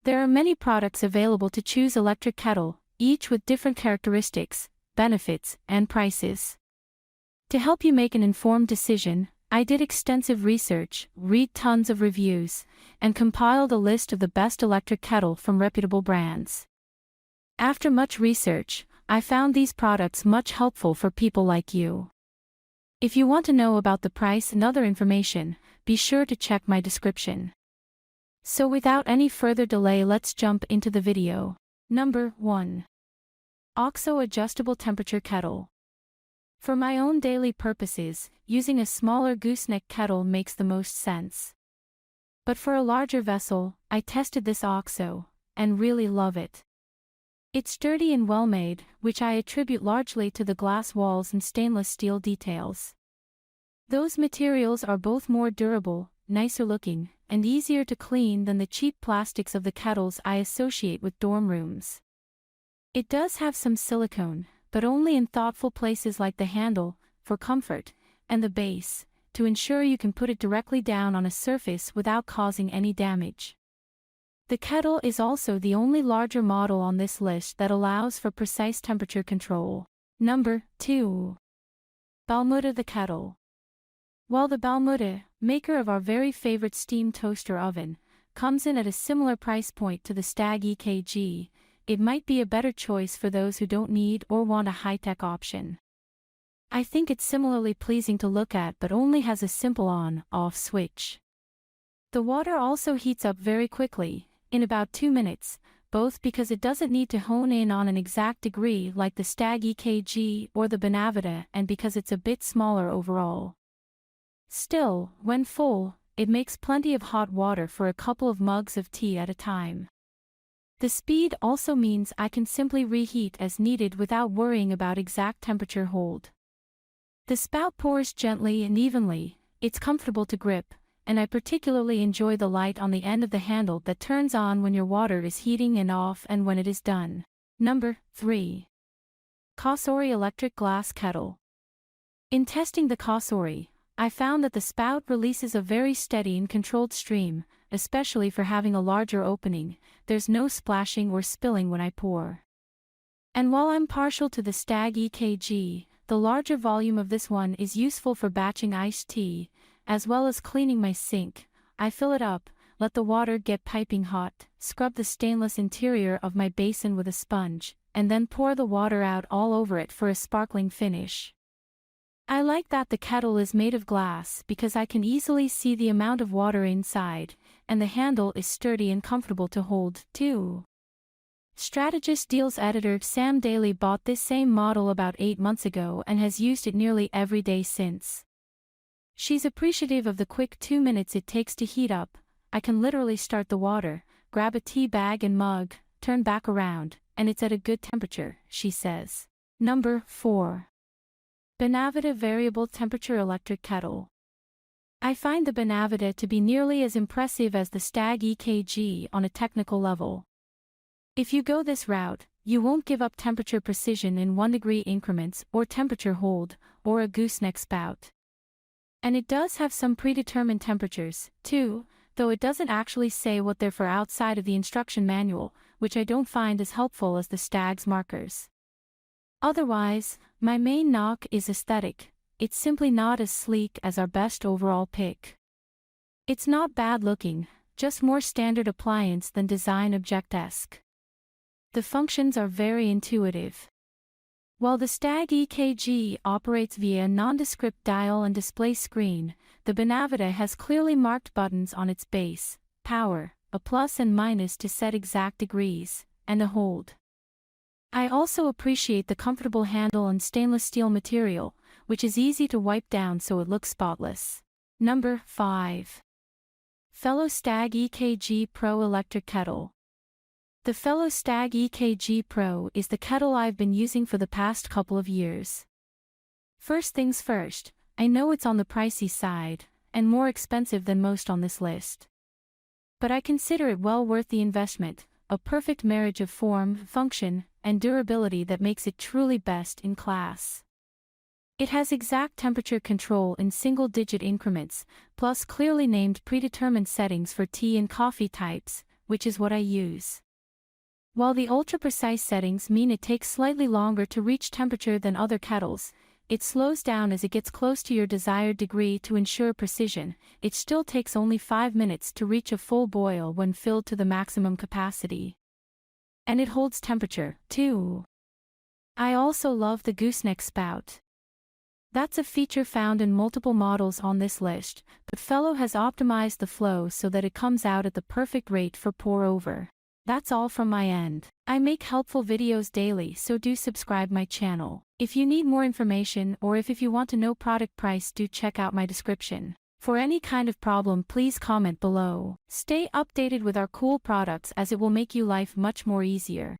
There are many products available to choose electric kettle, each with different characteristics, benefits, and prices. To help you make an informed decision, I did extensive research, read tons of reviews, and compiled a list of the best electric kettle from reputable brands. After much research, I found these products much helpful for people like you. If you want to know about the price and other information, be sure to check my description. So without any further delay, let's jump into the video. Number 1. OXO Adjustable Temperature Kettle. For my own daily purposes, using a smaller gooseneck kettle makes the most sense. But for a larger vessel, I tested this OXO, and really love it. It's sturdy and well-made, which I attribute largely to the glass walls and stainless steel details. Those materials are both more durable, nicer looking, and easier to clean than the cheap plastics of the kettles I associate with dorm rooms. It does have some silicone, but only in thoughtful places like the handle, for comfort, and the base, to ensure you can put it directly down on a surface without causing any damage. The kettle is also the only larger model on this list that allows for precise temperature control. Number 2. BALMUDA the Kettle. While the BALMUDA, maker of our very favorite steam toaster oven, comes in at a similar price point to the Stagg EKG, it might be a better choice for those who don't need or want a high-tech option. I think it's similarly pleasing to look at but only has a simple on-off switch. The water also heats up very quickly, in about 2 minutes, both because it doesn't need to hone in on an exact degree like the Stagg EKG or the BALMUDA, and because it's a bit smaller overall. Still, when full, it makes plenty of hot water for a couple of mugs of tea at a time. The speed also means I can simply reheat as needed without worrying about exact temperature hold. The spout pours gently and evenly, it's comfortable to grip, and I particularly enjoy the light on the end of the handle that turns on when your water is heating and off and when it is done. Number 3. Cosori Electric Glass Kettle. In testing the Cosori, I found that the spout releases a very steady and controlled stream, especially for having a larger opening. There's no splashing or spilling when I pour. And while I'm partial to the Stagg EKG, the larger volume of this one is useful for batching iced tea, as well as cleaning my sink. I fill it up, let the water get piping hot, scrub the stainless interior of my basin with a sponge, and then pour the water out all over it for a sparkling finish. I like that the kettle is made of glass because I can easily see the amount of water inside, and the handle is sturdy and comfortable to hold, too. Strategist Deals editor Sam Daly bought this same model about 8 months ago and has used it nearly every day since. She's appreciative of the quick 2 minutes it takes to heat up. I can literally start the water, grab a tea bag and mug, turn back around, and it's at a good temperature, she says. Number 4. BALMUDA Variable Temperature Electric Kettle. I find the BALMUDA to be nearly as impressive as the Stagg EKG on a technical level. If you go this route, you won't give up temperature precision in 1-degree increments or temperature hold, or a gooseneck spout. And it does have some predetermined temperatures, too, though it doesn't actually say what they're for outside of the instruction manual, which I don't find as helpful as the Stagg's markers. Otherwise, my main knock is aesthetic. It's simply not as sleek as our best overall pick. It's not bad looking, just more standard appliance than design object-esque. The functions are very intuitive. While the Stagg EKG operates via a nondescript dial and display screen, the BALMUDA has clearly marked buttons on its base, power, a plus and minus to set exact degrees, and a hold. I also appreciate the comfortable handle and stainless steel material, which is easy to wipe down so it looks spotless. Number 5. Fellow Stagg EKG Pro Electric Kettle. The Fellow Stagg EKG Pro is the kettle I've been using for the past couple of years. First things first, I know it's on the pricey side, and more expensive than most on this list. But I consider it well worth the investment, a perfect marriage of form, function, and durability that makes it truly best in class. It has exact temperature control in single-digit increments, plus clearly named predetermined settings for tea and coffee types, which is what I use. While the ultra-precise settings mean it takes slightly longer to reach temperature than other kettles, it slows down as it gets close to your desired degree to ensure precision. It still takes only 5 minutes to reach a full boil when filled to the maximum capacity. And it holds temperature, too. I also love the gooseneck spout. That's a feature found in multiple models on this list, but Fellow has optimized the flow so that it comes out at the perfect rate for pour over. That's all from my end. I make helpful videos daily, so do subscribe my channel. If you need more information or if you want to know product price, do check out my description. For any kind of problem, please comment below. Stay updated with our cool products as it will make you life much more easier.